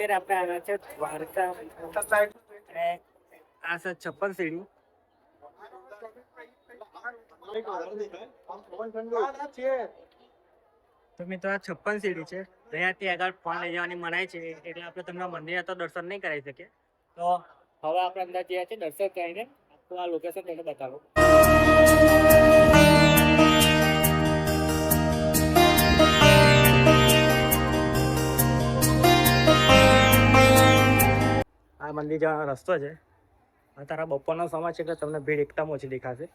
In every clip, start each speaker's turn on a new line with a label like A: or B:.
A: અત્યારે આપણે આવ્યા છે દ્વારકા અને આ છે 56 સીડી. તો મિત્રો આ 56 સીડી છે. અહીંયાથી આગળ ફોન લઈ જવાની મનાય છે, એટલે આપણે તમને મંદિર તો દર્શન નહીં કરાવી શકીએ. તો હવે આપણે અંદર જઈએ છીએ દર્શન કરીને આખું આ લોકેશન તમને બતાવો. આ મંદિર જવાનો રસ્તો છે. તારા બપોરનો સમય છે એટલે તમને ભીડ એકદમ ઓછી દેખાશે.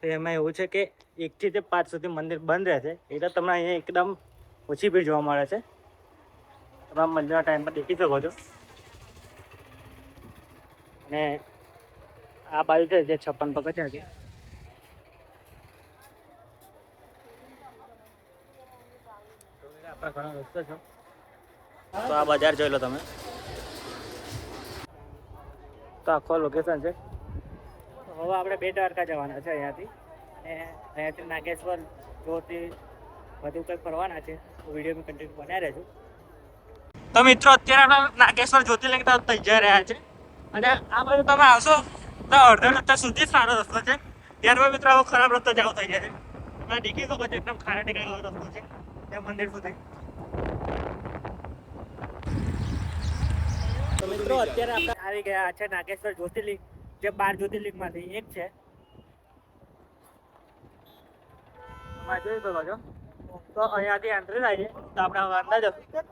A: તો એમાં એવું છે કે 1 થી 5 સુધી મંદિર બંધ રહે છે, એટલે તમને અહીંયા એકદમ ઓછી ભીડ જોવા મળે છે. તમે મંદિરના ટાઈમ પર દેખી શકો છો. અને આ બાજુ છે જે 56 પગથિયાં છે. આપણા ઘણો રસ્તો છે. તો આ બજાર જોઈ લો તમે. તો આખો લોકેશન છે. હવે આપણે દ્વારકા જવાના છે અહીંયાથી, અને અહીંયાથી નાગેશ્વર જોથી બધું કંઈ ફરવાના છે. વિડીયોમાં કન્ટિન્યુ બનાવી રહેજો. તો મિત્રો અત્યારે આપણે નાગેશ્વર જ્યોતિર્લિંગ તરફ જઈ રહ્યા છે, અને આ બાજુ તમે આવશો તો અડધા રસ્તા સુધી સારો રસ્તો છે. ત્યારબાદ મિત્રો આવો ખરાબ રસ્તો જાવ થઈ જાય છે. તમે દેખી શકો છો એકદમ ખારા ટેકાનો રસ્તો છે ત્યાં મંદિર સુધી. તો મિત્રો અત્યારે આપણે આવી ગયા છે નાગેશ્વર જ્યોતિર્લિંગ, જે 12 જ્યોતિર્લિંગમાંથી એક છે. જોઈ શકો છો. તો અહીંયાથી એન્ટ્રી થાય છે, તો આપણે હવે અંદર જશું.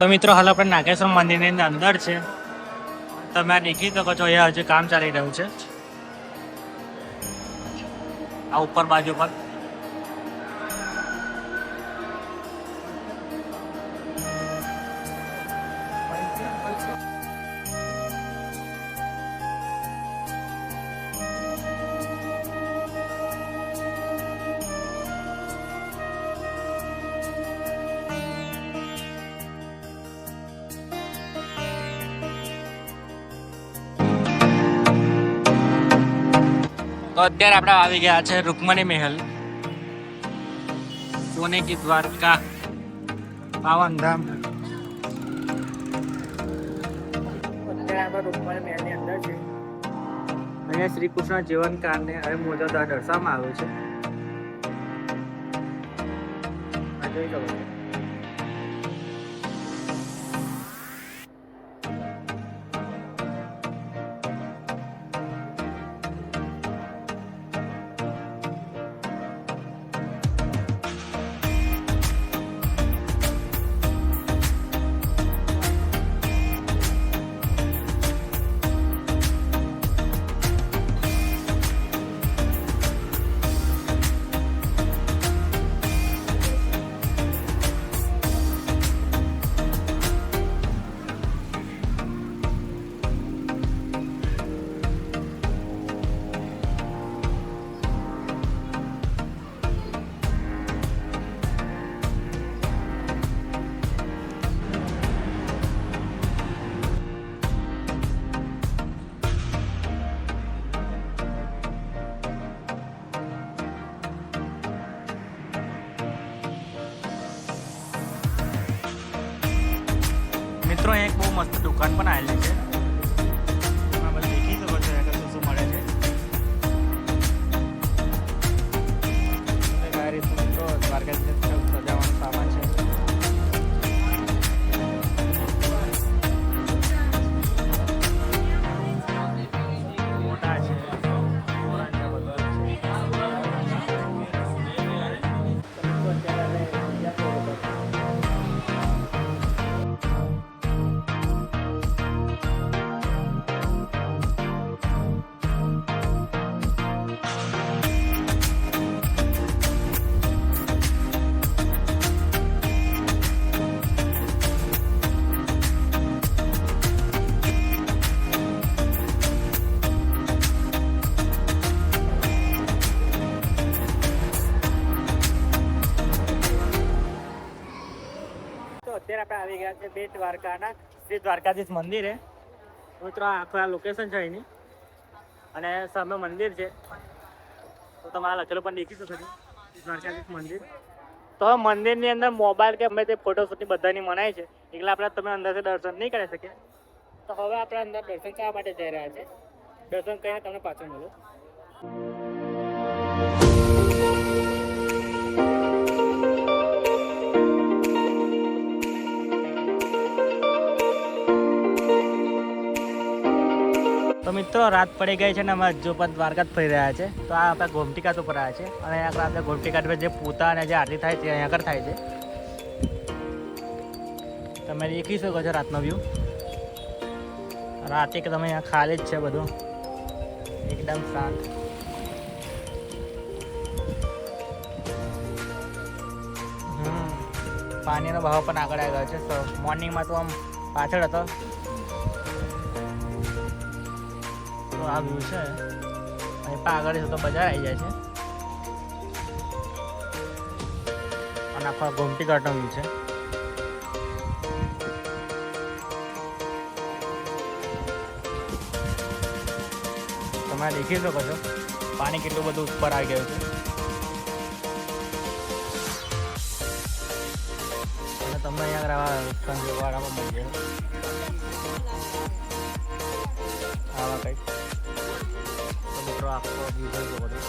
A: તો મિત્રો હાલ આપણે નાગેશ્વર મંદિરની અંદર છે. તમે આ દેખી શકો છો અહીંયા હજી કામ ચાલી રહ્યું છે આ ઉપર બાજુ પર. તો અત્યારે આપણે આવી ગયા છે રૂકમણી મહેલ, સોને કી દ્વારકા, પાવન ધામ. અત્યારે આપણે રૂકમણી મહેલની અંદર છે. અહીંયા શ્રી કૃષ્ણ જીવન કાળને હવે મોટા દર્શાવવામાં આવ્યું છે. જોઈ શકો છો. મિત્રો અહીંયા એક બહુ મસ્ત દુકાન પણ આવેલી છે. એમાં બધું દેખી શકો છો શું શું મળે છે. આ રીતનું મિત્રો દ્વારકાધીશ સજાવવાનું સામાન છે. મોટા છે. અત્યારે આપણે આવી ગયા છે બેટ દ્વારકાના શ્રી દ્વારકાધીશ મંદિરે. મિત્રો આખું આ લોકેશન છે એની અને સામે મંદિર છે. તો તમે આ લખેલું પણ દેખી શકો છો દ્વારકાધીશ મંદિર. તો હવે મંદિરની અંદર મોબાઈલ કે અમે તે ફોટોશૂટની બધાની મનાય છે એટલે આપણે તમે અંદરથી દર્શન નહીં કરી શકીએ. તો હવે આપણે અંદર દર્શન કરવા માટે જઈ રહ્યા છે. દર્શન કરીને તમને પાછળ મળું. તો મિત્રો રાત પડી ગઈ છે ને અમે હજુ પણ દ્વારકા જ ફરી રહ્યા છે. તો આ આપણે ગોમતી ઘાટ ઉપર આવ્યા છે અને અહીંયા આપણે ગોમતી ઘાટ પર જે પૂતા અને જે આરતી થાય છે અહીંયા આગળ થાય છે. તમે દેખી શકો છો રાતનો વ્યૂ. રાતે કે તમે અહીંયા ખાલી જ છે બધું એકદમ શાંત. પાણીનો ભાવ પણ આગળ આવી ગયો છે. મોર્નિંગમાં તો આમ પાછળ હતો. તો આ વ્યૂ છે અહીં પણ આગળ તો બજાર આવી જાય છે અને આખો ગોમતી ઘાટનો વ્યૂ છે. તમે દેખી શકો છો પાણી કેટલું બધું ઉપર આવી ગયું છે અને તમને અહીંયા આગળ સંજોગવાળામાં મળી જાય આવા કંઈક. તો મિત્રો આખો વ્યૂ જોઈ શકો છો.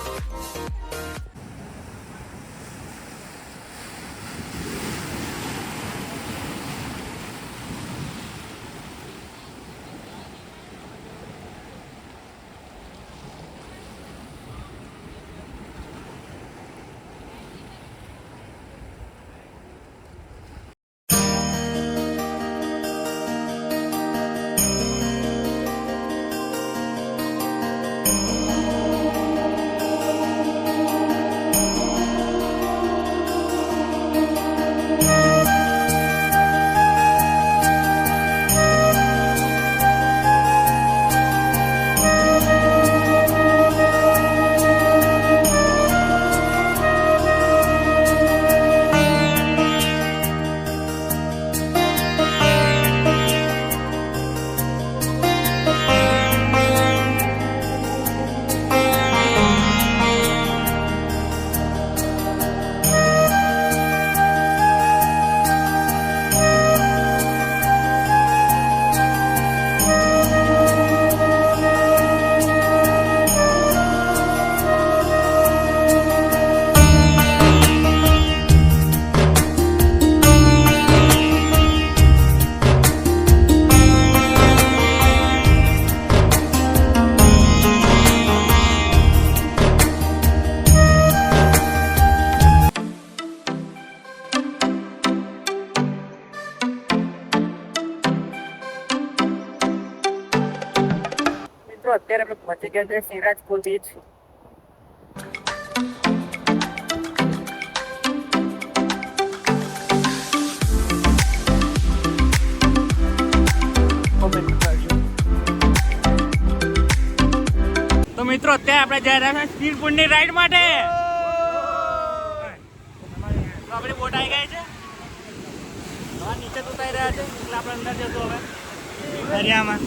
A: અત્યારે આપણે પહોંચી ગયા છે શિવરાજપુર બીચ. તો મિત્રો અત્યારે આપણે જઈ રહ્યા છે શિવપુરની રાઈડ માટે. તો આપણી બોટ આવી ગઈ છે. હવે નીચે ઉતારી રહ્યા છે એટલે આપણે અંદર જશું હવે દરિયામાં.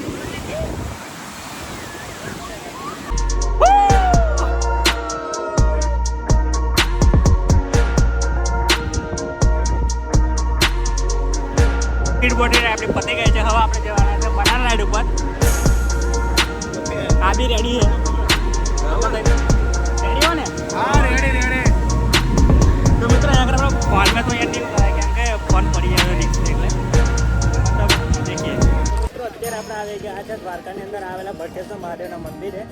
A: બોટી આપણી પતી ગઈ છે. હવે આપણે જવાના છે બનાના રાઈડ ઉપર. આ બી રેડી છે. રેડી હો ને? હા રેડી. તો મિત્રો અહીંયા આગળ આપણે ફોનમાં તો અહીંયા નહીં કરાય કેમ કે ફોન પડી જાય રિસ્ક એટલે દેખીએ. મિત્રો અત્યારે આપણે આવી ગયા છે દ્વારકાની અંદર આવેલા ભડકેશ્વર મહાદેવના મંદિરે.